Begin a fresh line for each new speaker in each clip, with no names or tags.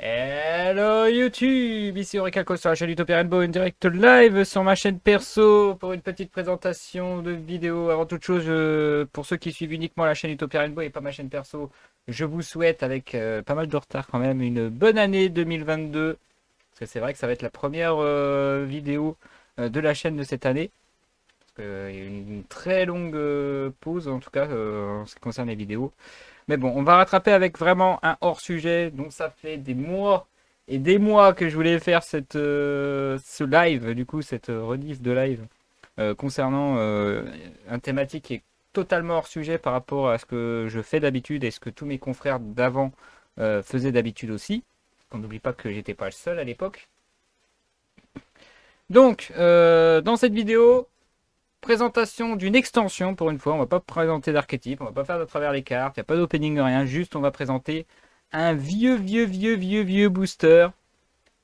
Hello YouTube, ici Auricalco sur la chaîne Utopia Rainbow, une direct live sur ma chaîne perso pour une petite présentation de vidéo. Avant toute chose, pour ceux qui suivent uniquement la chaîne Utopia Rainbow et pas ma chaîne perso, je vous souhaite avec pas mal de retard quand même une bonne année 2022. Parce que c'est vrai que ça va être la première vidéo de la chaîne de cette année. Parce qu'il y a eu une très longue pause en tout cas en ce qui concerne les vidéos. Mais bon, on va rattraper avec vraiment un hors-sujet. Donc ça fait des mois et des mois que je voulais faire ce live, du coup, cette rediff de live concernant un thématique qui est totalement hors-sujet par rapport à ce que je fais d'habitude et ce que tous mes confrères d'avant faisaient d'habitude aussi. On n'oublie pas que j'étais pas le seul à l'époque. Donc, dans cette vidéo, présentation d'une extension pour une fois. On va pas présenter d'archétype, on va pas faire de travers les cartes, il n'y a pas d'opening, rien. Juste, on va présenter un vieux booster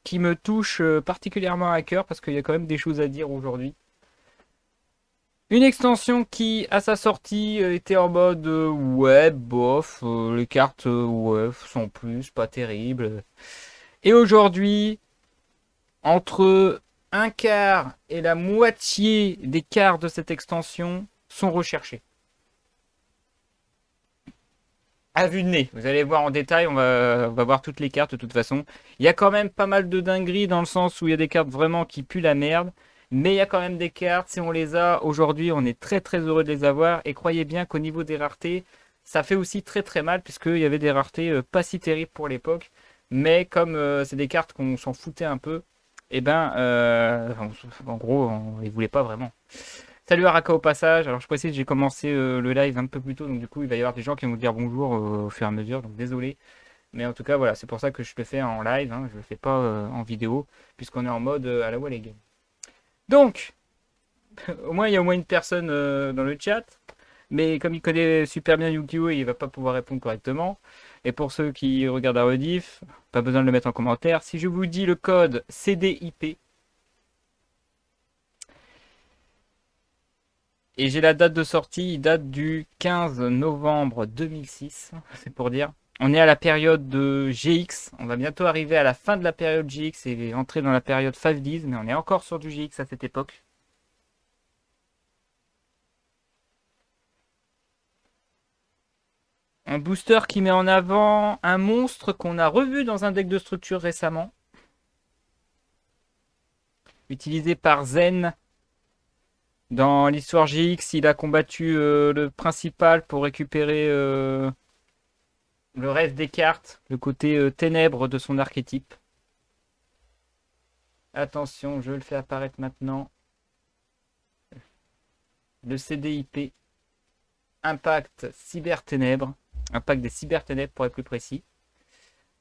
qui me touche particulièrement à cœur parce qu'il y a quand même des choses à dire aujourd'hui. Une extension qui, à sa sortie, était en mode ouais, bof, les cartes ouais, sont plus, pas terribles. Et aujourd'hui, entre un quart et la moitié des cartes de cette extension sont recherchées. À vue de nez, vous allez voir en détail, on va voir toutes les cartes de toute façon. Il y a quand même pas mal de dingueries dans le sens où il y a des cartes vraiment qui puent la merde. Mais il y a quand même des cartes, si on les a aujourd'hui, on est très heureux de les avoir. Et croyez bien qu'au niveau des raretés, ça fait aussi très mal, puisqu'il y avait des raretés pas si terribles pour l'époque. Mais comme c'est des cartes qu'on s'en foutait un peu, et ben, en gros, on les voulait pas vraiment. Salut Araka au passage. Alors je précise, j'ai commencé le live un peu plus tôt, donc du coup il va y avoir des gens qui vont me dire bonjour au fur et à mesure, donc désolé. Mais en tout cas voilà, c'est pour ça que je le fais en live, hein, je le fais pas en vidéo, puisqu'on est en mode à la Walleg. Donc, au moins il y a au moins une personne dans le chat, mais comme il connaît super bien Yu-Gi-Oh, il va pas pouvoir répondre correctement. Et pour ceux qui regardent la rediff, pas besoin de le mettre en commentaire. Si je vous dis le code CDIP, et j'ai la date de sortie, il date du 15 novembre 2006, c'est pour dire. On est à la période de GX, on va bientôt arriver à la fin de la période GX et entrer dans la période 5Ds, mais on est encore sur du GX à cette époque. Un booster qui met en avant un monstre qu'on a revu dans un deck de structure récemment, utilisé par Zen. Dans l'histoire GX, il a combattu le principal pour récupérer le reste des cartes, le côté ténèbres de son archétype. Attention, je le fais apparaître maintenant. Le CDIP, Impact Cyber-Ténèbres. Impact des Cyber-Ténèbres pour être plus précis.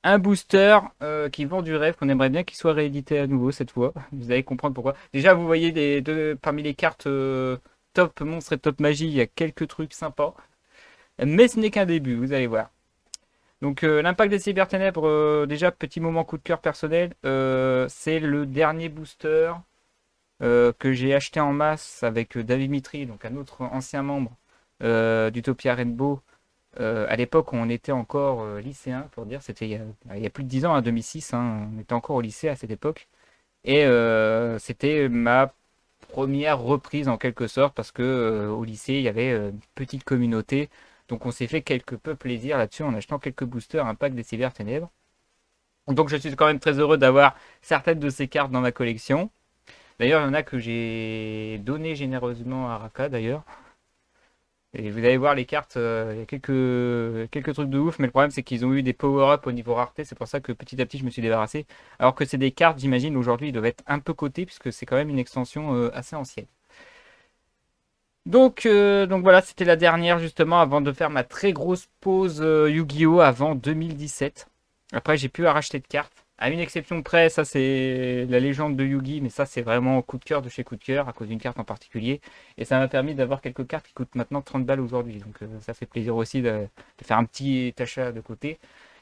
Un booster qui vend du rêve, qu'on aimerait bien qu'il soit réédité à nouveau cette fois. Vous allez comprendre pourquoi. Déjà, vous voyez parmi les cartes top monstre et top magie, il y a quelques trucs sympas. Mais ce n'est qu'un début, vous allez voir. Donc l'impact des cyberténèbres, déjà petit moment coup de cœur personnel, c'est le dernier booster que j'ai acheté en masse avec David Mitri, donc un autre ancien membre d'Utopia Rainbow. À l'époque, on était encore lycéen, pour dire, c'était il y a plus de 10 ans, en 2006, hein, on était encore au lycée à cette époque. Et c'était ma première reprise en quelque sorte, parce que au lycée, il y avait une petite communauté. Donc on s'est fait quelque peu plaisir là-dessus en achetant quelques boosters Impact des Cyber Ténèbres. Donc je suis quand même très heureux d'avoir certaines de ces cartes dans ma collection. D'ailleurs, il y en a que j'ai donné généreusement à Raka d'ailleurs. Et vous allez voir les cartes, il y a quelques trucs de ouf, mais le problème c'est qu'ils ont eu des power-up au niveau rareté, c'est pour ça que petit à petit je me suis débarrassé. Alors que c'est des cartes, j'imagine, aujourd'hui, ils doivent être un peu cotées, puisque c'est quand même une extension assez ancienne. Donc voilà, c'était la dernière justement avant de faire ma très grosse pause Yu-Gi-Oh! Avant 2017. Après, j'ai pu racheter de cartes. À une exception près, ça c'est la légende de Yu-Gi, mais ça c'est vraiment coup de cœur de chez coup de cœur, à cause d'une carte en particulier. Et ça m'a permis d'avoir quelques cartes qui coûtent maintenant 30 balles aujourd'hui. Donc ça fait plaisir aussi de faire un petit achat de côté.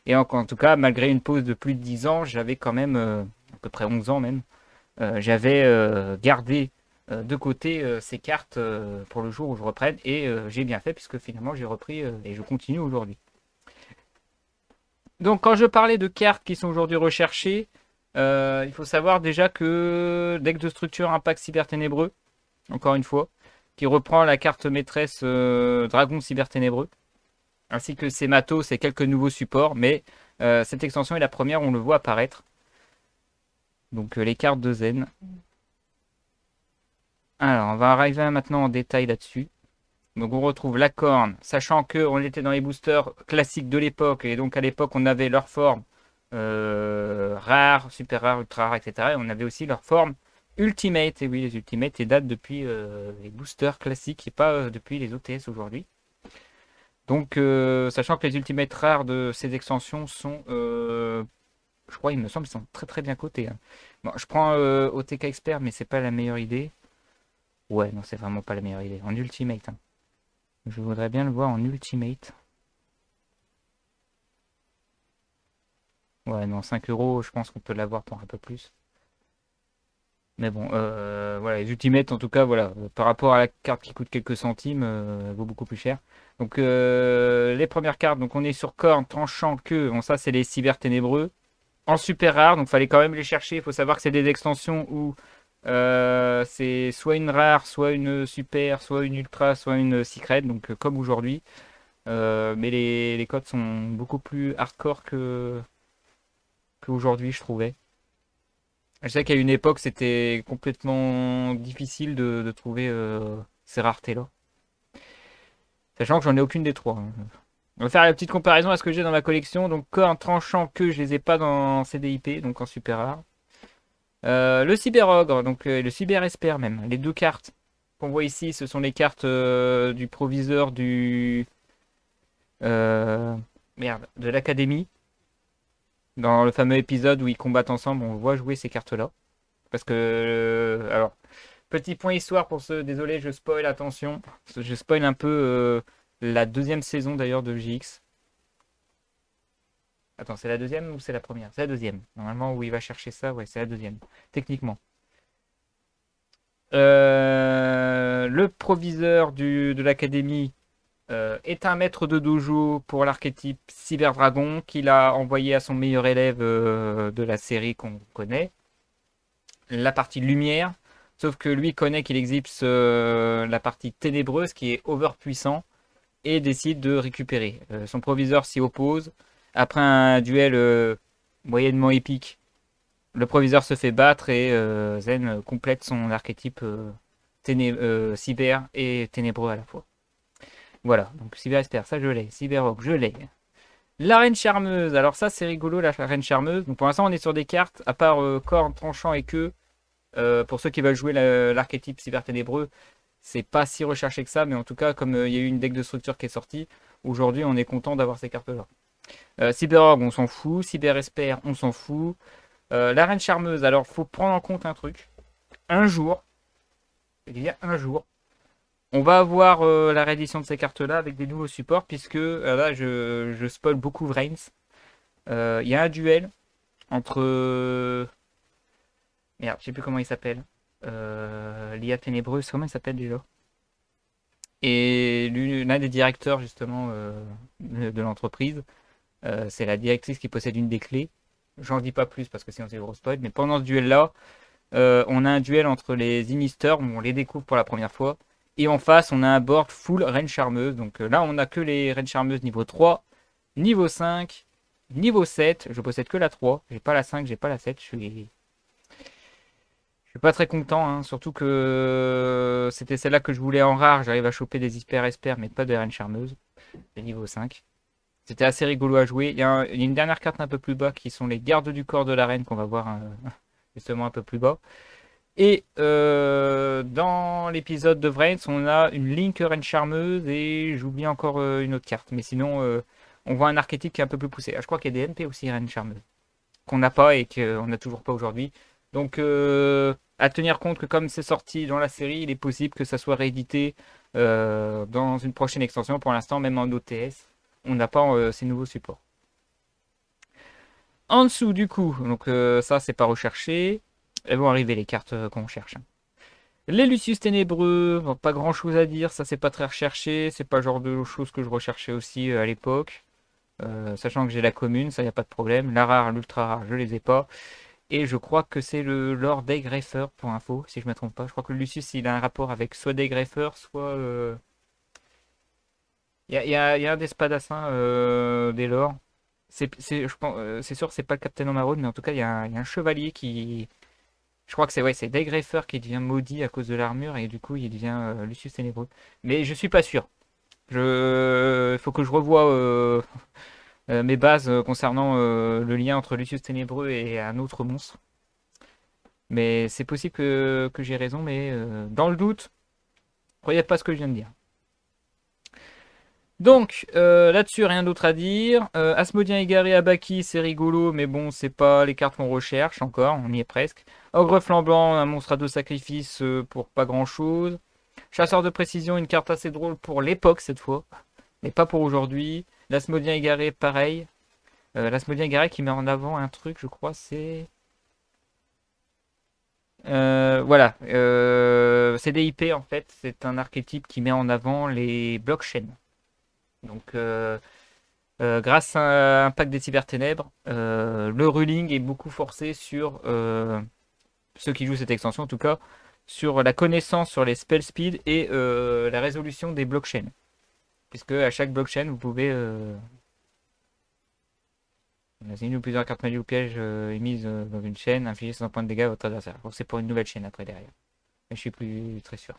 Et en tout cas, malgré une pause de plus de 10 ans, j'avais quand même, à peu près 11 ans même, j'avais gardé de côté ces cartes pour le jour où je reprenne. Et j'ai bien fait puisque finalement j'ai repris et je continue aujourd'hui. Donc quand je parlais de cartes qui sont aujourd'hui recherchées, il faut savoir déjà que deck de structure Impact Cyber Ténébreux, encore une fois, qui reprend la carte maîtresse Dragon Cyber Ténébreux, ainsi que ses matos et quelques nouveaux supports, mais cette extension est la première où on le voit apparaître. Donc les cartes de Zen. Alors on va arriver maintenant en détail là-dessus. Donc on retrouve la corne, sachant qu'on était dans les boosters classiques de l'époque, et donc à l'époque on avait leur forme rare, super rare, ultra rare, etc. Et on avait aussi leur forme ultimate, et oui les ultimates ils datent depuis les boosters classiques et pas depuis les OTS aujourd'hui. Donc sachant que les ultimates rares de ces extensions sont, je crois il me semble, ils sont très très bien cotés. Hein. Bon, je prends OTK Expert mais c'est pas la meilleure idée. Ouais non c'est vraiment pas la meilleure idée, en ultimate. Hein. Je voudrais bien le voir en ultimate. Ouais, non, 5 euros, je pense qu'on peut l'avoir pour un peu plus. Mais bon, voilà, les ultimates, en tout cas, voilà, par rapport à la carte qui coûte quelques centimes, elle vaut beaucoup plus cher. Donc, les premières cartes, donc on est sur corne, tranchant, queue. Bon, ça, c'est les cyber ténébreux. En super rare, donc fallait quand même les chercher. Il faut savoir que c'est des extensions où c'est soit une rare, soit une super, soit une ultra, soit une secret, donc comme aujourd'hui. Mais les codes sont beaucoup plus hardcore qu'aujourd'hui, je trouvais. Je sais qu'à une époque, c'était complètement difficile de trouver ces raretés-là. Sachant que j'en ai aucune des trois. Hein. On va faire la petite comparaison à ce que j'ai dans ma collection. Donc, corps tranchant que je les ai pas dans CDIP, donc en super rare. Le cyber ogre, donc le cyber esper même. Les deux cartes qu'on voit ici, ce sont les cartes du proviseur du euh, merde de l'académie. Dans le fameux épisode où ils combattent ensemble, on voit jouer ces cartes-là. Parce que alors petit point histoire pour ceux, désolé, je spoil, attention. Je spoil un peu la deuxième saison d'ailleurs de JX. Attends, c'est la deuxième ou c'est la première? C'est la deuxième. Normalement, où il va chercher ça, ouais, c'est la deuxième. Techniquement. Le proviseur de l'académie est un maître de dojo pour l'archétype Cyber Dragon qu'il a envoyé à son meilleur élève de la série qu'on connaît. La partie lumière. Sauf que lui connaît qu'il existe la partie ténébreuse qui est overpuissant et décide de récupérer. Son proviseur s'y oppose. Après un duel moyennement épique, le proviseur se fait battre et Zen complète son archétype cyber et ténébreux à la fois. Voilà, donc Cyber Esper, ça je l'ai. Cyber Rock, je l'ai. La reine charmeuse, alors ça c'est rigolo la reine charmeuse. Donc pour l'instant on est sur des cartes, à part cornes, tranchant et queue. Pour ceux qui veulent jouer l'archétype cyber ténébreux, c'est pas si recherché que ça, mais en tout cas, comme il y a eu une deck de structure qui est sortie, aujourd'hui on est content d'avoir ces cartes-là. Cyberorg, on s'en fout. Cyber Esper, on s'en fout. La Reine Charmeuse, alors faut prendre en compte un truc. Un jour, il y a un jour, on va avoir la réédition de ces cartes-là avec des nouveaux supports, puisque là je spoil beaucoup Vrains. Il y a un duel entre. Merde, je sais plus comment il s'appelle. L'IA Ténébreuse, comment il s'appelle déjà? Et l'un des directeurs justement de l'entreprise, c'est la directrice qui possède une des clés. J'en dis pas plus parce que sinon c'est gros spoil. Mais pendant ce duel-là, on a un duel entre les Inisters, où on les découvre pour la première fois. Et en face, on a un board full Reine Charmeuse. Donc là, on a que les Reines Charmeuses niveau 3, niveau 5, niveau 7. Je possède que la 3. J'ai pas la 5, j'ai pas la 7. Je suis pas très content, hein, surtout que c'était celle-là que je voulais en rare. J'arrive à choper des hyper espers, mais pas de reine charmeuse. De niveau 5. C'était assez rigolo à jouer. Il y a une dernière carte un peu plus bas qui sont les gardes du corps de la reine qu'on va voir justement un peu plus bas. Et dans l'épisode de Vrains, on a une Link reine charmeuse et j'oublie encore une autre carte. Mais sinon, on voit un archétype qui est un peu plus poussé. Ah, je crois qu'il y a des MP aussi reine charmeuse qu'on n'a pas et qu'on n'a toujours pas aujourd'hui. Donc à tenir compte que comme c'est sorti dans la série, il est possible que ça soit réédité dans une prochaine extension. Pour l'instant, même en OTS, on n'a pas ces nouveaux supports. En dessous, du coup, donc ça c'est pas recherché. Elles vont arriver les cartes qu'on cherche. Les Lucius Ténébreux, bon, pas grand chose à dire, ça c'est pas très recherché, c'est pas le genre de choses que je recherchais aussi à l'époque. Sachant que j'ai la commune, ça y a pas de problème. La rare, l'ultra rare, je les ai pas. Et je crois que c'est le Lord Daygrafer pour info, si je me trompe pas. Je crois que le Lucius il a un rapport avec soit Daygrafer, soit. Il y a un des spadassins des lords. Je pense, c'est sûr que c'est pas le Captain O'Marone, mais en tout cas il y a un chevalier qui. Je crois que c'est ouais, c'est Daygrafer qui devient maudit à cause de l'armure et du coup il devient Lucius Ténébreux. Mais je suis pas sûr. Faut que je revoie mes bases concernant le lien entre Lucius Ténébreux et un autre monstre. Mais c'est possible que j'ai raison, mais dans le doute, croyez pas ce que je viens de dire. Donc, là-dessus, rien d'autre à dire. Asmodien égaré Abaki, c'est rigolo, mais bon, c'est pas les cartes qu'on recherche encore, on y est presque. Ogre flambant, un monstre à deux sacrifices pour pas grand-chose. Chasseur de précision, une carte assez drôle pour l'époque cette fois, mais pas pour aujourd'hui. L'Asmodien égaré, pareil. L'Asmodien égaré qui met en avant un truc, je crois, c'est... Voilà, CDIP en fait, c'est un archétype qui met en avant les blockchains. Donc, grâce à un pack des cyberténèbres, le ruling est beaucoup forcé sur ceux qui jouent cette extension, en tout cas, sur la connaissance sur les spell speed et la résolution des blockchains. Puisque à chaque blockchain, vous pouvez une ou plusieurs cartes magie ou pièges émises dans une chaîne, infliger 100 points de dégâts à votre adversaire. Donc c'est pour une nouvelle chaîne après derrière. Mais je suis plus très sûr.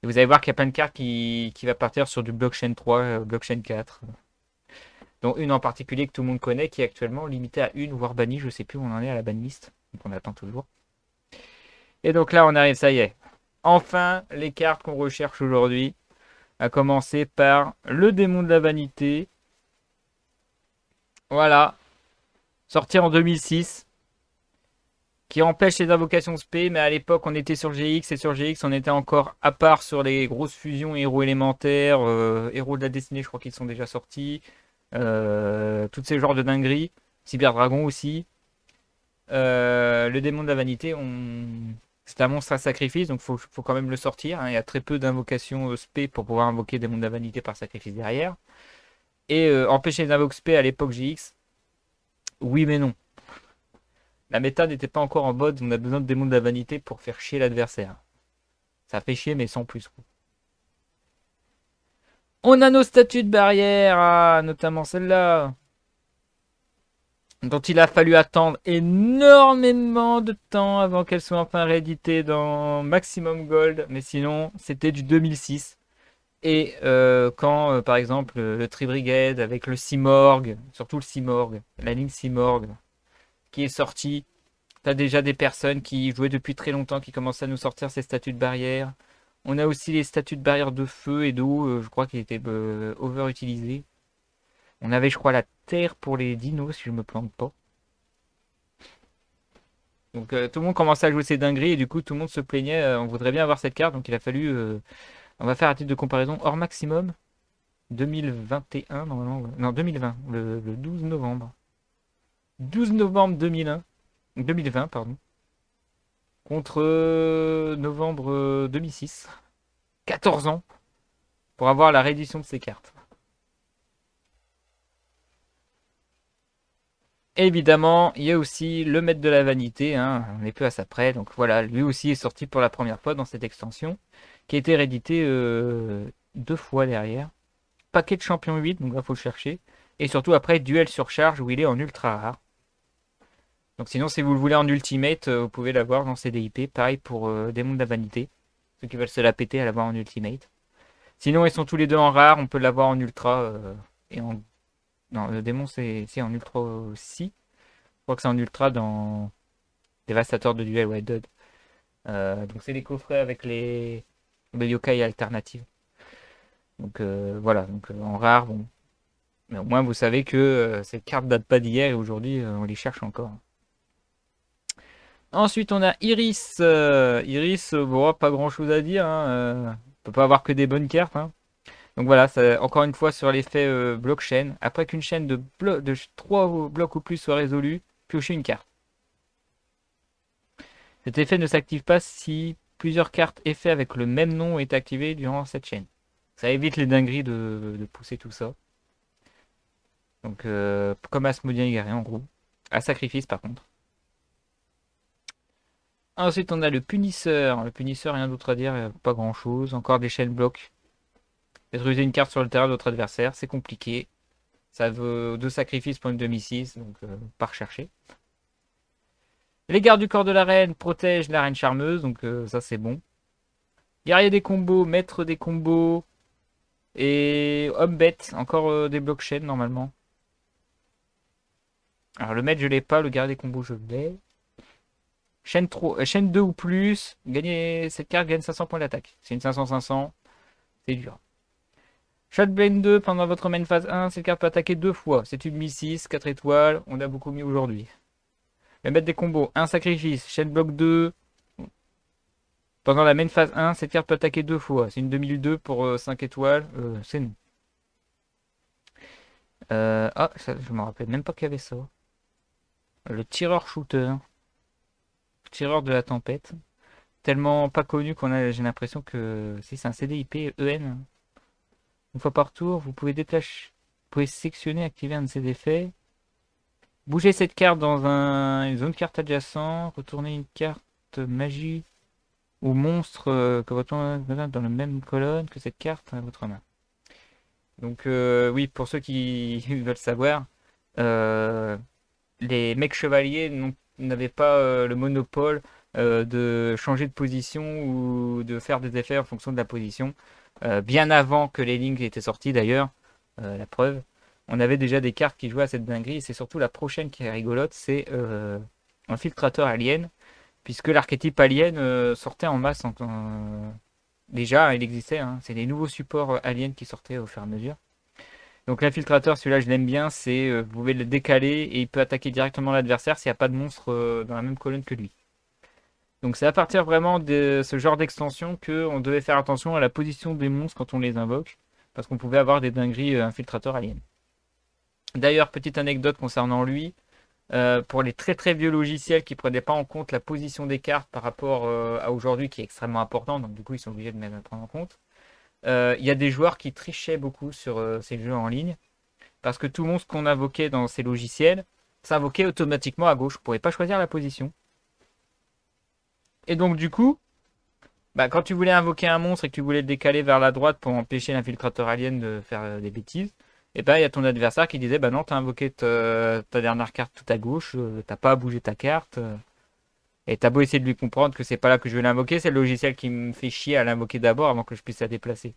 Et vous allez voir qu'il y a plein de cartes qui va partir sur du blockchain 3, blockchain 4. Dont une en particulier que tout le monde connaît, qui est actuellement limitée à une, voire bannie. Je sais plus où on en est à la banlist. Donc on attend toujours. Et donc là, on arrive, ça y est. Enfin, les cartes qu'on recherche aujourd'hui. À commencer par le démon de la vanité. Voilà. Sorti en 2006. Qui empêche les invocations spé, mais à l'époque on était sur GX et sur GX on était encore à part sur les grosses fusions héros élémentaires, héros de la destinée, je crois qu'ils sont déjà sortis, tous ces genres de dingueries, Cyber Dragon aussi. Le démon de la vanité, c'est un monstre à sacrifice, donc faut quand même le sortir, hein. Il y a très peu d'invocations spé pour pouvoir invoquer démon de la vanité par sacrifice derrière. Et empêcher les invoques spé à l'époque GX, oui mais non. La méta n'était pas encore en mode on a besoin de démons de la vanité pour faire chier l'adversaire. Ça fait chier mais sans plus. On a nos statues de barrière, notamment celle-là, dont il a fallu attendre énormément de temps avant qu'elle soit enfin rééditée dans Maximum Gold, mais sinon c'était du 2006. Et quand par exemple le Tri-Brigade avec le Simorg, surtout le Simorg, la ligne Simorg, qui est sortie. T'as déjà des personnes qui jouaient depuis très longtemps qui commencent à nous sortir ces statues de barrière. On a aussi les statues de barrière de feu et d'eau, je crois qu'ils étaient over-utilisés. On avait, je crois, la terre pour les dinos, si je me plante pas. Donc tout le monde commençait à jouer ces dingueries et du coup tout le monde se plaignait. On voudrait bien avoir cette carte, donc il a fallu. On va faire un titre de comparaison hors maximum 2021 normalement. Non 2020, le 12 novembre. 12 novembre 2001, 2020 pardon. Contre novembre 2006. 14 ans pour avoir la réédition de ces cartes. Évidemment, il y a aussi le maître de la vanité, hein, on n'est plus à ça près, donc voilà, lui aussi est sorti pour la première fois dans cette extension, qui a été réédité deux fois derrière. Paquet de champion 8, donc là faut le chercher. Et surtout après, duel sur charge où il est en ultra rare. Donc sinon, si vous le voulez en ultimate, vous pouvez l'avoir dans CDIP. Pareil pour Démon de la vanité. Ceux qui veulent se la péter à l'avoir en ultimate. Sinon, ils sont tous les deux en rare, on peut l'avoir en ultra et en... Non, le démon c'est en ultra aussi. Je crois que c'est en ultra dans Dévastateur de duel, ouais, Dud. Donc c'est les coffrets avec les yokai alternatives. Donc voilà, donc en rare, bon. Mais au moins vous savez que ces cartes datent pas d'hier et aujourd'hui on les cherche encore. Ensuite on a Iris. Iris, bon, pas grand chose à dire, hein. On peut pas avoir que des bonnes cartes, hein. Donc voilà, encore une fois sur l'effet blockchain. Après qu'une chaîne de 3 blocs ou plus soit résolue, piochez une carte. Cet effet ne s'active pas si plusieurs cartes effets avec le même nom est activé durant cette chaîne. Ça évite les dingueries de pousser tout ça. Donc, comme Asmodean Guerrier en gros. À sacrifice par contre. Ensuite, on a le punisseur. Le punisseur, rien d'autre à dire, pas grand chose. Encore des chaînes blocs. Détruisez une carte sur le terrain de votre adversaire, c'est compliqué. Ça veut 2 sacrifices pour une demi-6, donc pas recherché. Les gardes du corps de la reine protègent la reine charmeuse, donc ça c'est bon. Guerrier des combos, maître des combos. Et homme bête, encore des blocs chaînes normalement. Alors le maître je l'ai pas, le guerrier des combos je l'ai. Chaîne 2 ou plus, cette carte gagne 500 points d'attaque. C'est une 500-500, c'est dur. Shotblade 2 pendant votre main phase 1, cette carte peut attaquer 2 fois. C'est une Mi-6, 4 étoiles, on a beaucoup mis aujourd'hui. Le maître des combos, 1 sacrifice, chaîne bloc 2. Pendant la main phase 1, cette carte peut attaquer 2 fois. C'est une 2002 pour 5 étoiles, c'est non. Ah, ça, je me rappelle même pas qu'il y avait ça. Le tireur shooter. Tireur de la tempête. Tellement pas connu qu'on a, j'ai l'impression que si c'est un CDIP EN. Une fois par tour, vous pouvez détacher, vous pouvez sélectionner, activer un de ces effets. Bouger cette carte dans une zone carte adjacente. Retourner une carte magie ou monstre que votre main dans la même colonne que cette carte à votre main. Donc oui, pour ceux qui veulent savoir, euh, les mecs chevaliers n'avaient pas le monopole de changer de position ou de faire des effets en fonction de la position. Bien avant que les Link étaient sortis d'ailleurs, la preuve. On avait déjà des cartes qui jouaient à cette dinguerie et c'est surtout la prochaine qui est rigolote, c'est Infiltrateur Alien, puisque l'archétype Alien sortait en masse. Déjà, il existait, hein. C'est les nouveaux supports Alien qui sortaient au fur et à mesure. Donc l'infiltrateur, celui-là je l'aime bien, c'est vous pouvez le décaler et il peut attaquer directement l'adversaire s'il n'y a pas de monstre dans la même colonne que lui. Donc c'est à partir vraiment de ce genre d'extension qu'on devait faire attention à la position des monstres quand on les invoque, parce qu'on pouvait avoir des dingueries infiltrateurs aliens. D'ailleurs, petite anecdote concernant lui, pour les très très vieux logiciels qui ne prenaient pas en compte la position des cartes par rapport à aujourd'hui qui est extrêmement important, donc du coup ils sont obligés de mettre prendre en compte. Il y a des joueurs qui trichaient beaucoup sur ces jeux en ligne parce que tout le monde qu'on invoquait dans ces logiciels s'invoquait automatiquement à gauche. On ne pouvait pas choisir la position. Et donc du coup, bah, quand tu voulais invoquer un monstre et que tu voulais le décaler vers la droite pour empêcher l'infiltrateur alien de faire des bêtises, et ben il y a ton adversaire qui disait bah non, t'as invoqué ta dernière carte tout à gauche, t'as pas à bouger ta carte. Et t'as beau essayer de lui comprendre que c'est pas là que je vais l'invoquer, c'est le logiciel qui me fait chier à l'invoquer d'abord avant que je puisse la déplacer.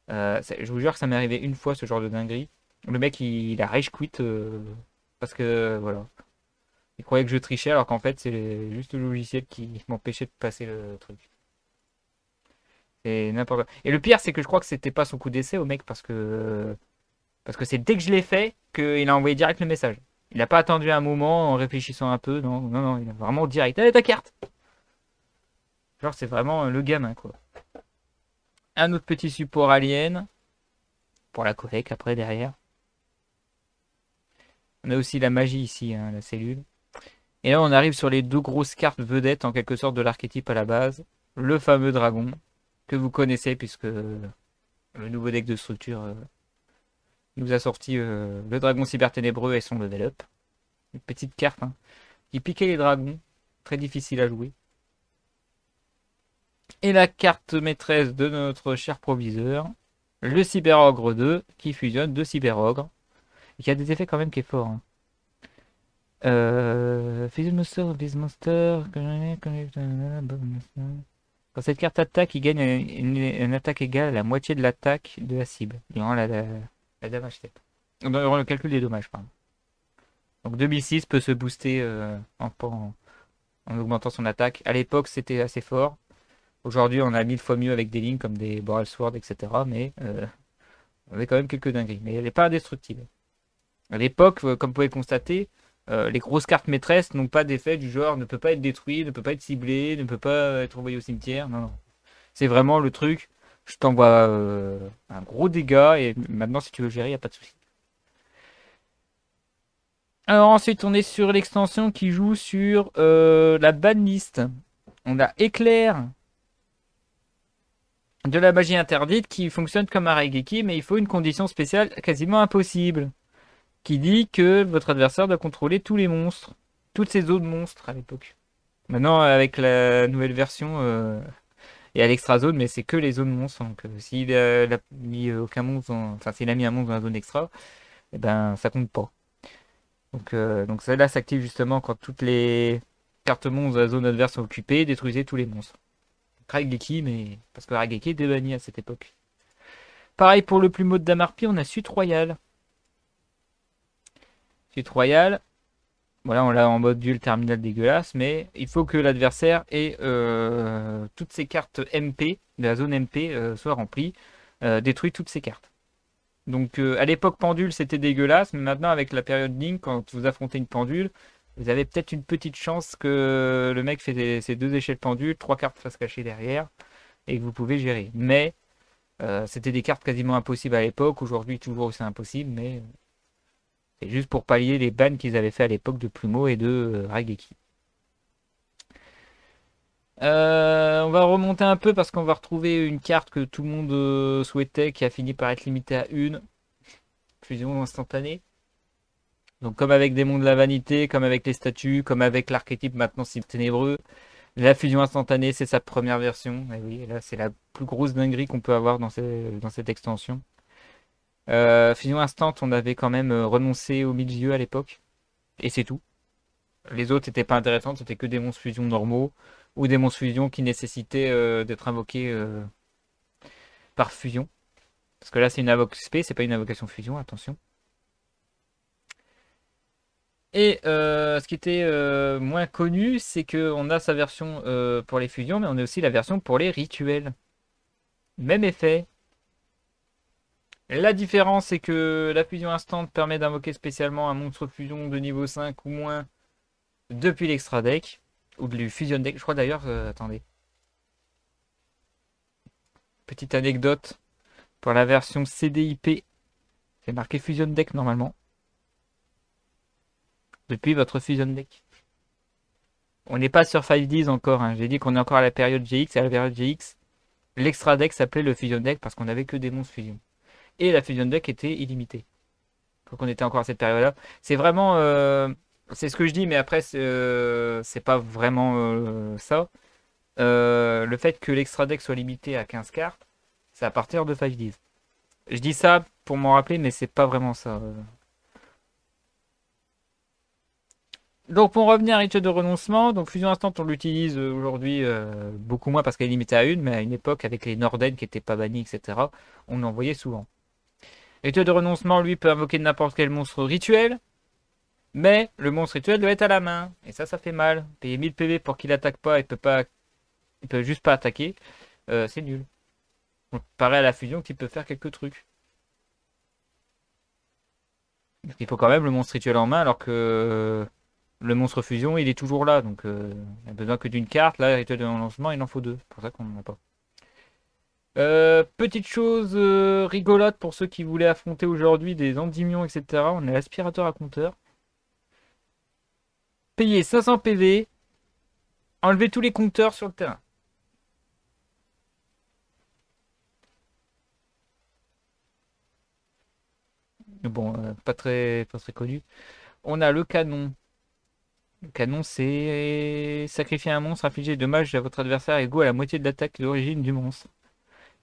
Je vous jure que ça m'est arrivé une fois ce genre de dinguerie. Le mec il a rage quit parce que voilà. Il croyait que je trichais alors qu'en fait c'est juste le logiciel qui m'empêchait de passer le truc. C'est n'importe quoi. Et le pire c'est que je crois que c'était pas son coup d'essai au mec parce que c'est dès que je l'ai fait qu'il a envoyé direct le message. Il n'a pas attendu un moment en réfléchissant un peu. Non, non, non, il a vraiment direct. Allez ta carte. Genre c'est vraiment le gamin quoi. Un autre petit support alien pour la collecte après derrière. On a aussi la magie ici, hein, la cellule. Et là, on arrive sur les 2 grosses cartes vedettes en quelque sorte de l'archétype à la base. Le fameux dragon, que vous connaissez puisque le nouveau deck de structure nous a sorti le dragon cyberténébreux et son level up. Une petite carte hein, qui piquait les dragons, très difficile à jouer. Et la carte maîtresse de notre cher proviseur, le cyberogre 2, qui fusionne 2 cyberogres. Et qui a des effets quand même qui est fort. Hein. Fusion Monster, Beast Monster. Quand cette carte attaque, il gagne une attaque égale à la moitié de l'attaque de la cible, durant la damage step. Durant le calcul des dommages, pardon. Donc 2006 peut se booster en augmentant son attaque. À l'époque, c'était assez fort. Aujourd'hui, on a 1000 fois mieux avec des lignes comme des Boral Sword, etc. Mais on avait quand même quelques dingueries. Mais elle n'est pas indestructible. À l'époque, comme vous pouvez le constater, les grosses cartes maîtresses n'ont pas d'effet du genre ne peut pas être détruit, ne peut pas être ciblé, ne peut pas être envoyé au cimetière. Non, non. C'est vraiment le truc. Je t'envoie un gros dégât et maintenant, si tu veux gérer, il n'y a pas de souci. Alors ensuite, on est sur l'extension qui joue sur la banlist. On a Éclair de la magie interdite qui fonctionne comme un Raigeki, mais il faut une condition spéciale quasiment impossible. qui dit que votre adversaire doit contrôler tous les monstres, toutes ces zones monstres à l'époque. Maintenant, avec la nouvelle version, il y a l'extra zone, mais c'est que les zones monstres. Donc, s'il a mis aucun monstre, enfin, s'il a mis un monstre dans la zone extra, eh ben, ça compte pas. Donc celle-là s'active justement quand toutes les cartes monstres de la zone adverse sont occupées, détruisez tous les monstres. Raigeki, mais parce que Raigeki était banni à cette époque. Pareil pour le plus mode d'Amarpi, on a Suite Royale. Suite Royale, voilà, on l'a en mode duel terminal dégueulasse, mais il faut que l'adversaire ait toutes ses cartes MP, de la zone MP, soient remplies, détruit toutes ses cartes. Donc à l'époque pendule c'était dégueulasse, mais maintenant avec la période Link, quand vous affrontez une pendule, vous avez peut-être une petite chance que le mec fait ses deux échelles pendules, trois cartes face cachée derrière, et que vous pouvez gérer. Mais c'était des cartes quasiment impossibles à l'époque, aujourd'hui toujours c'est impossible, mais c'est juste pour pallier les bans qu'ils avaient fait à l'époque de Plumeau et de Raigeki. On va remonter un peu parce qu'on va retrouver une carte que tout le monde souhaitait qui a fini par être limitée à une. Fusion instantanée. Donc comme avec Démon de la Vanité, comme avec les statues, comme avec l'archétype maintenant Cible Ténébreux, la fusion instantanée c'est sa première version. Et oui, là c'est la plus grosse dinguerie qu'on peut avoir dans cette extension. Fusion instant, on avait quand même renoncé au milieu à l'époque. Et c'est tout. Les autres n'étaient pas intéressantes, c'était que des monstres fusion normaux ou des monstres fusion qui nécessitaient d'être invoqués par fusion. Parce que là c'est une invoque spé, c'est pas une invocation fusion, attention. Et ce qui était moins connu, c'est qu'on a sa version pour les fusions, mais on a aussi la version pour les rituels. Même effet. La différence, c'est que la fusion instant permet d'invoquer spécialement un monstre fusion de niveau 5 ou moins depuis l'extra deck, ou du fusion deck. Je crois d'ailleurs, attendez. Petite anecdote, pour la version CDIP, c'est marqué fusion deck normalement. Depuis votre fusion deck. On n'est pas sur 5Ds encore, hein. J'ai dit qu'on est encore à la période GX, et à la période GX, l'extra deck s'appelait le fusion deck parce qu'on avait que des monstres fusion. Et la fusion deck était illimitée. Donc on était encore à cette période-là. C'est vraiment... c'est ce que je dis, mais après, c'est pas vraiment ça. Le fait que l'extra deck soit limité à 15 cartes, c'est à partir de 5Ds. Je dis ça pour m'en rappeler, mais c'est pas vraiment ça. Donc pour revenir à rituel de renoncement, donc fusion instant on l'utilise aujourd'hui beaucoup moins parce qu'elle est limitée à une, mais à une époque avec les Norden qui n'étaient pas bannis, etc., on en voyait souvent. Rituel de renoncement, lui, peut invoquer n'importe quel monstre rituel, mais le monstre rituel doit être à la main. Et ça fait mal. Payer 1000 PV pour qu'il attaque pas, il peut juste pas attaquer, c'est nul. Donc pareil à la fusion qui peut faire quelques trucs. Parce qu'il faut quand même le monstre rituel en main alors que le monstre fusion il est toujours là. Donc il a besoin que d'une carte. Là, rituel de lancement, il en faut deux. C'est pour ça qu'on n'en a pas. Petite chose rigolote pour ceux qui voulaient affronter aujourd'hui des endymions, etc. On a l'aspirateur à compteur. Payer 500 PV, enlever tous les compteurs sur le terrain. Bon, pas très connu. On a le canon. Le canon, c'est sacrifier un monstre, infliger des dommages à votre adversaire égaux à la moitié de l'attaque d'origine du monstre.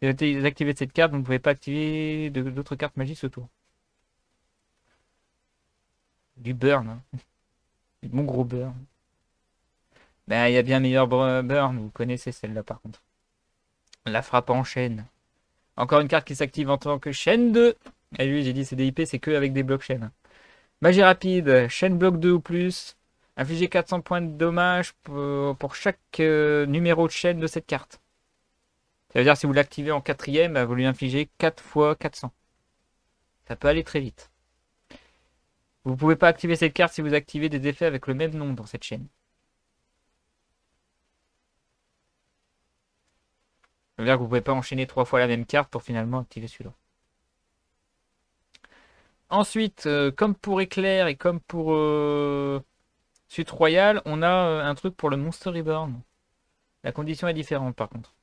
Si vous désactivez cette carte, vous ne pouvez pas activer d'autres cartes magiques ce tour. Du burn, hein. Du bon gros burn. Ben, il y a bien meilleur burn, vous connaissez celle-là par contre. La frappe en chaîne. Encore une carte qui s'active en tant que chaîne 2. Et lui, j'ai dit CDIP, c'est que avec des blocs chaînes. Magie rapide, chaîne bloc 2 ou plus. Infliger 400 points de dommage pour chaque numéro de chaîne de cette carte. Ça veut dire si vous l'activez en quatrième, vous lui infligez 4 fois 400. Ça peut aller très vite. Vous ne pouvez pas activer cette carte si vous activez des effets avec le même nom dans cette chaîne. Ça veut dire que vous ne pouvez pas enchaîner 3 fois la même carte pour finalement activer celui-là. Ensuite, comme pour Éclair et comme pour Suite Royale, on a un truc pour le Monster Reborn. La condition est différente par contre.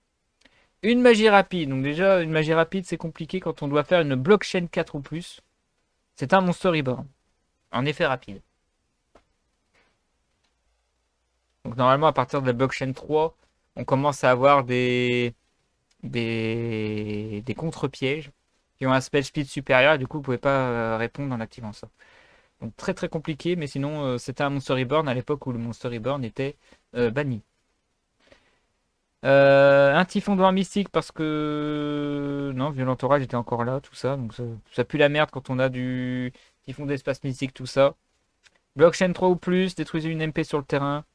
Une magie rapide. Donc déjà, une magie rapide, c'est compliqué quand on doit faire une blockchain 4 ou plus. C'est un Monster Reborn. en effet rapide. Donc normalement, à partir de la blockchain 3, on commence à avoir des contre-pièges qui ont un spell speed supérieur et du coup, vous pouvez pas répondre en activant ça. Donc très très compliqué, mais sinon, c'était un Monster Reborn à l'époque où le Monster Reborn était banni. Un Typhon Noir Mystique parce que... Non, Violent Orage était encore là, tout ça. Donc ça pue la merde quand on a du Typhon d'Espace Mystique, tout ça. Blockchain 3 ou plus, détruisez une MP sur le terrain.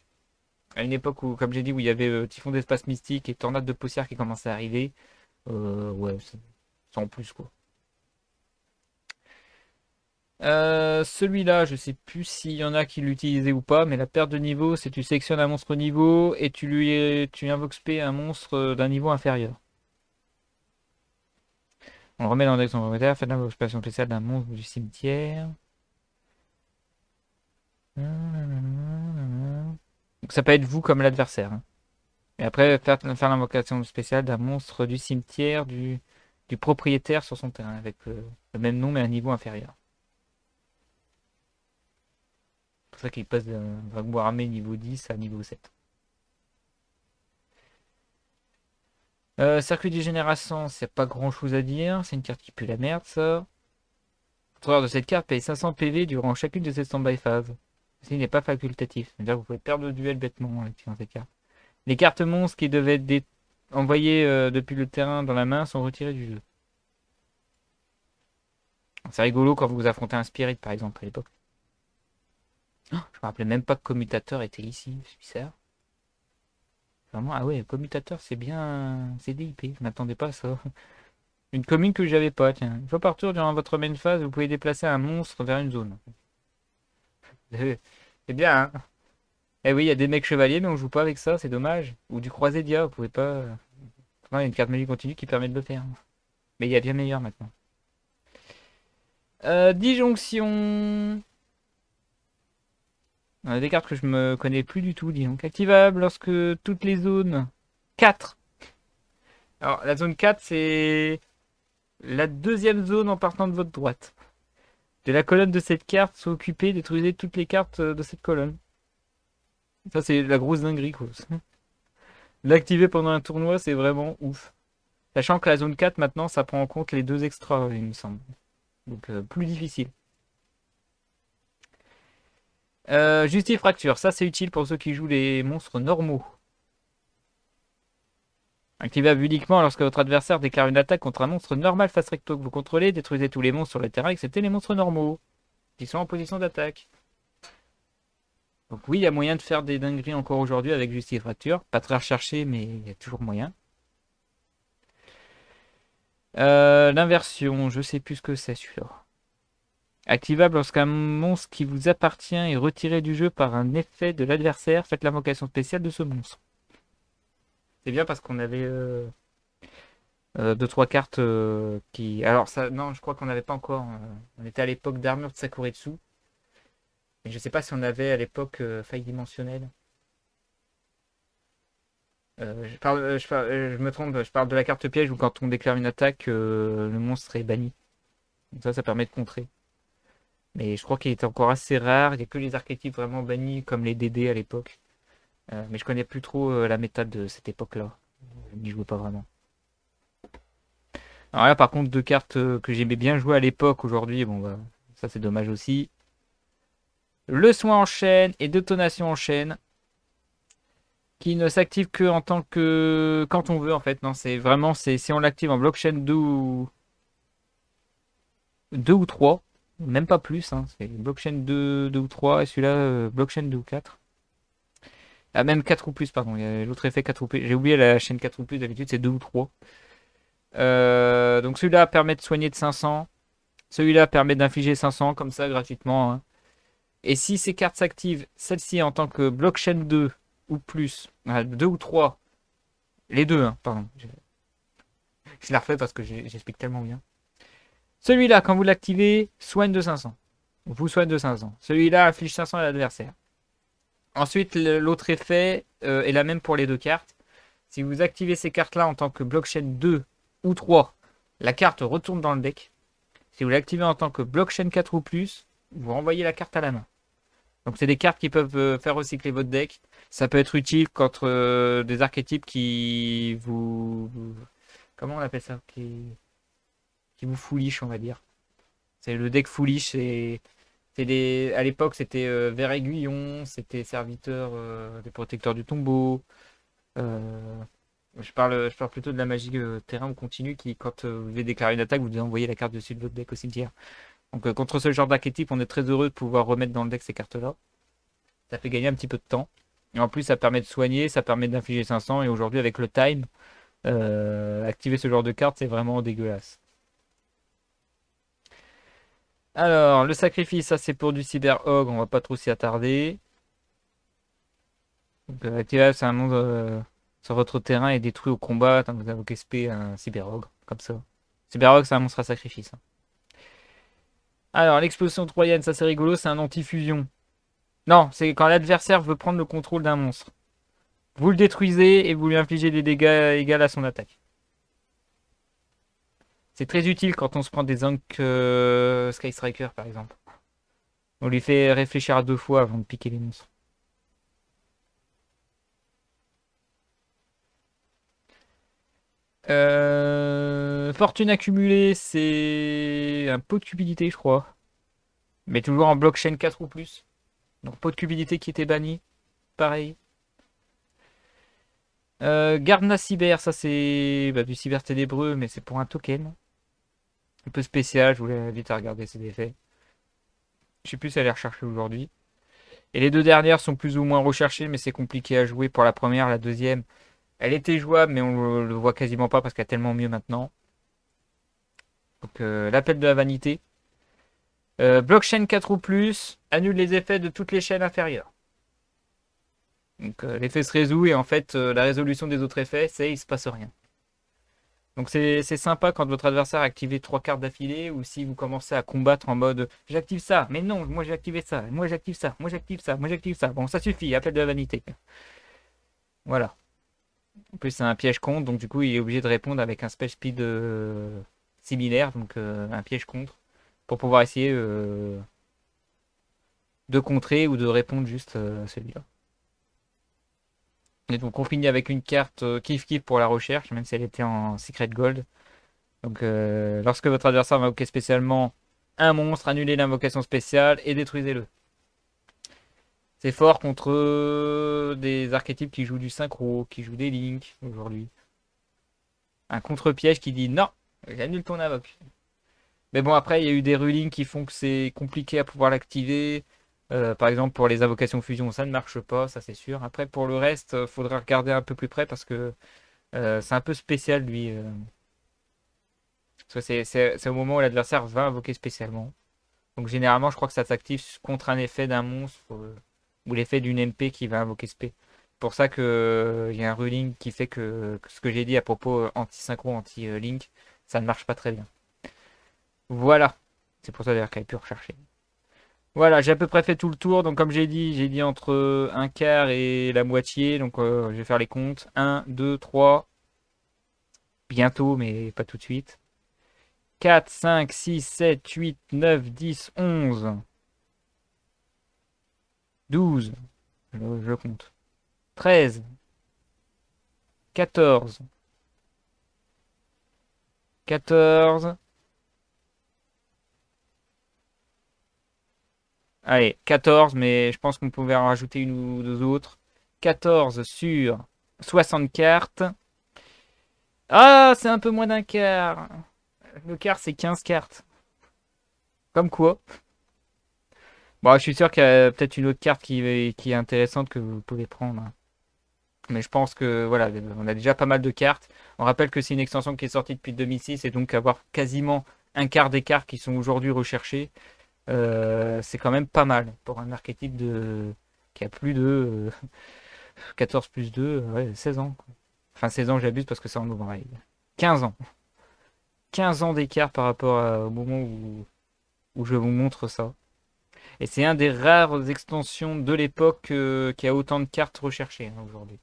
À une époque où, comme j'ai dit, où il y avait Typhon d'Espace Mystique et Tornade de Poussière qui commençaient à arriver. Ouais, c'est en plus quoi. Celui-là, je sais plus s'il y en a qui l'utilisaient ou pas, mais la perte de niveau, c'est tu sélectionnes un monstre niveau et tu invoques spé un monstre d'un niveau inférieur. On le remet dans l'index propriétaire, faites l'invocation spéciale d'un monstre du cimetière. Donc ça peut être vous comme l'adversaire, hein. Et après, faire l'invocation spéciale d'un monstre du cimetière du propriétaire sur son terrain, avec le même nom mais un niveau inférieur. C'est pour ça qu'il passe d'un dragon armé niveau 10 à niveau 7. Circuit de génération, c'est pas grand chose à dire. C'est une carte qui pue la merde, ça. Le contrôleur de cette carte paye 500 PV durant chacune de ses stand-by phases. Ceci n'est pas facultatif. C'est-à-dire que vous pouvez perdre le duel bêtement en activant cette carte. Les cartes monstres qui devaient être envoyées depuis le terrain dans la main sont retirées du jeu. C'est rigolo quand vous affrontez un spirit par exemple à l'époque. Oh, je me rappelais même pas que commutateur était ici. C'est bizarre. Vraiment, ah ouais, commutateur c'est bien. C'est DIP. Je m'attendais pas à ça. Une commune que j'avais pas, tiens. Une fois par tour durant votre main phase, vous pouvez déplacer un monstre vers une zone. C'est bien, hein. Eh oui, il y a des mecs chevaliers, mais on joue pas avec ça, c'est dommage. Ou du croisé dia, vous pouvez pas. Enfin, il y a une carte magie continue qui permet de le faire. Mais il y a bien meilleur maintenant. Disjonction. On a des cartes que je me connais plus du tout, dis donc. Activable lorsque toutes les zones 4. Alors, la zone 4, c'est la deuxième zone en partant de votre droite. De la colonne de cette carte sont occupées, détruisez toutes les cartes de cette colonne. Ça, c'est la grosse dinguerie, quoi. L'activer pendant un tournoi, c'est vraiment ouf. Sachant que la zone 4, maintenant, ça prend en compte les deux extras, il me semble. Donc, plus difficile. Justice Fracture, ça c'est utile pour ceux qui jouent les monstres normaux. Activable uniquement lorsque votre adversaire déclare une attaque contre un monstre normal face recto que vous contrôlez, détruisez tous les monstres sur le terrain excepté les monstres normaux, qui sont en position d'attaque. Donc oui, il y a moyen de faire des dingueries encore aujourd'hui avec Justice Fracture. Pas très recherché, mais il y a toujours moyen. L'inversion, je sais plus ce que c'est celui-là. Activable lorsqu'un monstre qui vous appartient est retiré du jeu par un effet de l'adversaire, faites l'invocation spéciale de ce monstre. C'est bien parce qu'on avait 2-3 cartes qui... Alors ça, non, je crois qu'on n'avait pas encore... on était à l'époque d'armure de Sakuretsu. Mais je sais pas si on avait à l'époque faille dimensionnelle. Je me trompe, je parle de la carte piège où quand on déclare une attaque, le monstre est banni. Donc ça permet de contrer. Mais je crois qu'il était encore assez rare. Il n'y a que les archétypes vraiment bannis comme les DD à l'époque. Mais je connais plus trop la méta de cette époque-là. Je n'y jouais pas vraiment. Alors là, par contre, deux cartes que j'aimais bien jouer à l'époque, aujourd'hui, bon bah, ça c'est dommage aussi. Le soin en chaîne et détonation en chaîne. Qui ne s'active que en tant que... quand on veut en fait. Non, c'est vraiment, c'est si on l'active en blockchain 2 ou 3. Même pas plus, hein. C'est blockchain 2 ou 3 et celui-là blockchain 2 ou 4. Ah, même 4 ou plus, pardon. Il y a l'autre effet 4 ou plus. J'ai oublié la chaîne 4 ou plus, d'habitude c'est 2 ou 3. Donc celui-là permet de soigner de 500. Celui-là permet d'infliger 500 comme ça gratuitement, hein. Et si ces cartes s'activent, celle-ci en tant que blockchain 2 ou plus, 2 ou 3, les deux, hein, pardon. Je la refais parce que j'explique tellement bien. Celui-là, quand vous l'activez, soigne de 500. Vous soigne de 500. Celui-là inflige 500 à l'adversaire. Ensuite, l'autre effet est la même pour les deux cartes. Si vous activez ces cartes-là en tant que blockchain 2 ou 3, la carte retourne dans le deck. Si vous l'activez en tant que blockchain 4 ou plus, vous renvoyez la carte à la main. Donc c'est des cartes qui peuvent faire recycler votre deck. Ça peut être utile contre des archétypes qui comment on appelle ça? Qui vous foolish, on va dire. C'est le deck foolish, à l'époque c'était Ver Aiguillon, c'était serviteur des protecteurs du tombeau. Euh, je parle plutôt de la magie terrain ou continue qui, quand vous devez déclarer une attaque, vous devez envoyer la carte dessus de votre deck au cimetière. Donc contre ce genre d'archétype, on est très heureux de pouvoir remettre dans le deck ces cartes-là. Ça fait gagner un petit peu de temps. Et en plus, ça permet de soigner, ça permet d'infliger 500. Et aujourd'hui, avec le time, activer ce genre de carte, c'est vraiment dégueulasse. Alors, le sacrifice, ça c'est pour du Cyber Hog, on va pas trop s'y attarder. Donc, activer, c'est un monstre sur votre terrain et détruit au combat tant que vous invoquez SP un Cyber Hog, comme ça. Cyber Hog, c'est un monstre à sacrifice, hein. Alors, l'explosion troyenne, ça c'est rigolo, c'est un anti-fusion. Non, c'est quand l'adversaire veut prendre le contrôle d'un monstre. Vous le détruisez et vous lui infligez des dégâts égaux à son attaque. C'est très utile quand on se prend des Ankh Sky Striker par exemple. On lui fait réfléchir à 2 fois avant de piquer les monstres. Fortune accumulée, c'est un pot de cupidité, je crois. Mais toujours en blockchain 4 ou plus. Donc pot de cupidité qui était banni. Pareil. Garde cyber, ça c'est du cyber ténébreux, mais c'est pour un token. Un peu spécial, je voulais vite à regarder ses effets. Je sais plus si elle est recherchée aujourd'hui. Et les deux dernières sont plus ou moins recherchées, mais c'est compliqué à jouer pour la première. La deuxième, elle était jouable, mais on le voit quasiment pas parce qu'elle est tellement mieux maintenant. Donc l'appel de la vanité. Blockchain 4 ou plus, annule les effets de toutes les chaînes inférieures. Donc l'effet se résout et en fait la résolution des autres effets, c'est il se passe rien. Donc c'est sympa quand votre adversaire a activé 3 cartes d'affilée ou si vous commencez à combattre en mode j'active ça, mais non, moi j'ai activé ça, moi j'active ça, moi j'active ça, moi j'active ça. Bon, ça suffit, appel de la vanité. Voilà. En plus, c'est un piège contre, donc du coup, il est obligé de répondre avec un spell speed similaire, donc un piège contre, pour pouvoir essayer de contrer ou de répondre juste à celui-là. Et donc, on finit avec une carte kiff kiff pour la recherche, même si elle était en Secret Gold. Donc, lorsque votre adversaire va invoquer spécialement un monstre, annulez l'invocation spéciale et détruisez-le. C'est fort contre des archétypes qui jouent du synchro, qui jouent des links aujourd'hui. Un contre-piège qui dit non, j'annule ton invoque. Mais bon, après, il y a eu des rulings qui font que c'est compliqué à pouvoir l'activer. Par exemple, pour les invocations fusion, ça ne marche pas, ça c'est sûr. Après, pour le reste, faudra regarder un peu plus près parce que c'est un peu spécial, lui. Parce que c'est au moment où l'adversaire va invoquer spécialement. Donc, généralement, je crois que ça s'active contre un effet d'un monstre ou l'effet d'une MP qui va invoquer SP. C'est pour ça qu'il y a un ruling qui fait que ce que j'ai dit à propos anti-synchro, anti-link, ça ne marche pas très bien. Voilà. C'est pour ça d'ailleurs qu'elle a pu rechercher. Voilà, j'ai à peu près fait tout le tour. Donc, comme j'ai dit entre un quart et la moitié. Donc, je vais faire les comptes. 1, 2, 3. Bientôt, mais pas tout de suite. 4, 5, 6, 7, 8, 9, 10, 11, 12. Je compte. 13, 14, 14. Allez, 14, mais je pense qu'on pouvait en rajouter une ou deux autres. 14 sur 60 cartes. Ah, c'est un peu moins d'un quart. Le quart, c'est 15 cartes. Comme quoi. Bon, je suis sûr qu'il y a peut-être une autre carte qui est intéressante que vous pouvez prendre. Mais je pense que voilà, on a déjà pas mal de cartes. On rappelle que c'est une extension qui est sortie depuis 2006 et donc avoir quasiment un quart des cartes qui sont aujourd'hui recherchées, c'est quand même pas mal pour un archétype qui a plus de 14 plus 2, ouais, 16 ans, quoi. Enfin, 16 ans, j'abuse parce que c'est en novembre. 15 ans. 15 ans d'écart par rapport au moment où je vous montre ça. Et c'est un des rares extensions de l'époque qui a autant de cartes recherchées, hein, aujourd'hui.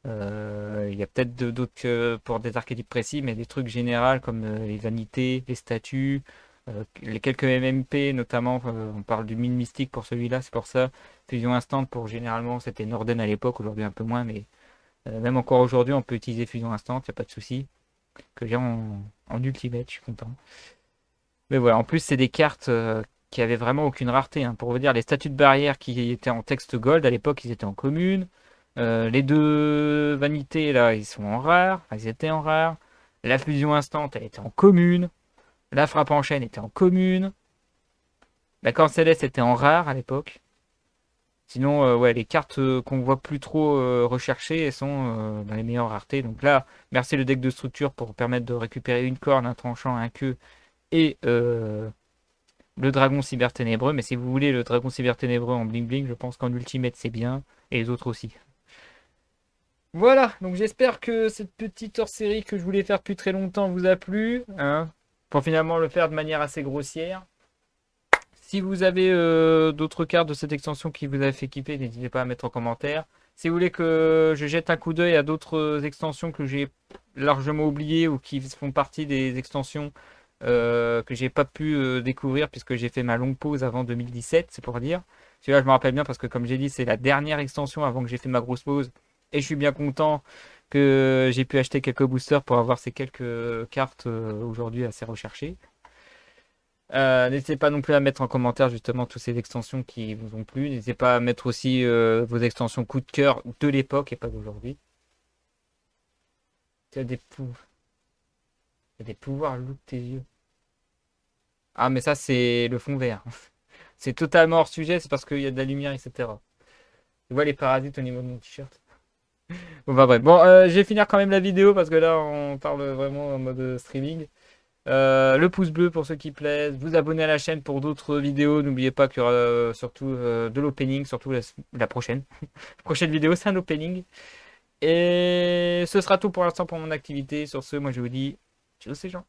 Il y a peut-être d'autres que pour des archétypes précis, mais des trucs généraux comme les vanités, les statues, Les quelques MMP, notamment, on parle du mine mystique pour celui-là, c'est pour ça. Fusion instant pour généralement, c'était Norden à l'époque, aujourd'hui un peu moins, mais même encore aujourd'hui, on peut utiliser Fusion instant, y a pas de souci. Que j'ai en ultimate, je suis content. Mais voilà, en plus, c'est des cartes qui avaient vraiment aucune rareté, hein. Pour vous dire, les statuts de barrière qui étaient en texte gold, à l'époque, ils étaient en commune. Les deux vanités, là, ils sont en rare. Enfin, ils étaient en rare. La fusion instant, elle était en commune. La frappe en chaîne était en commune. La corne céleste était en rare à l'époque. Sinon, ouais, les cartes qu'on voit plus trop recherchées, elles sont dans les meilleures raretés. Donc là, merci le deck de structure pour permettre de récupérer une corne, un tranchant, un queue et le dragon cyberténébreux. Mais si vous voulez le dragon cyberténébreux en bling bling, je pense qu'en ultimate c'est bien. Et les autres aussi. Voilà, donc j'espère que cette petite hors-série que je voulais faire depuis très longtemps vous a plu, hein, pour finalement le faire de manière assez grossière. Si vous avez d'autres cartes de cette extension qui vous a fait kiffer, n'hésitez pas à mettre en commentaire. Si vous voulez que je jette un coup d'œil à d'autres extensions que j'ai largement oubliées ou qui font partie des extensions que j'ai pas pu découvrir puisque j'ai fait ma longue pause avant 2017, c'est pour dire. Celui-là, je me rappelle bien parce que comme j'ai dit, c'est la dernière extension avant que j'ai fait ma grosse pause. Et je suis bien content que j'ai pu acheter quelques boosters pour avoir ces quelques cartes aujourd'hui assez recherchées. N'hésitez pas non plus à mettre en commentaire justement toutes ces extensions qui vous ont plu. N'hésitez pas à mettre aussi vos extensions coup de cœur de l'époque et pas d'aujourd'hui. Tu as des pouvoirs, loup de tes yeux. Ah, mais ça, c'est le fond vert. C'est totalement hors sujet, c'est parce qu'il y a de la lumière, etc. Tu vois les parasites au niveau de mon t-shirt. Bon, bah bref. Bon, je vais finir quand même la vidéo parce que là, on parle vraiment en mode streaming. Le pouce bleu pour ceux qui plaisent, vous abonner à la chaîne pour d'autres vidéos. N'oubliez pas qu'il y aura surtout de l'opening, surtout la prochaine. La prochaine vidéo, c'est un opening. Et ce sera tout pour l'instant pour mon activité. Sur ce, moi je vous dis, ciao ces gens.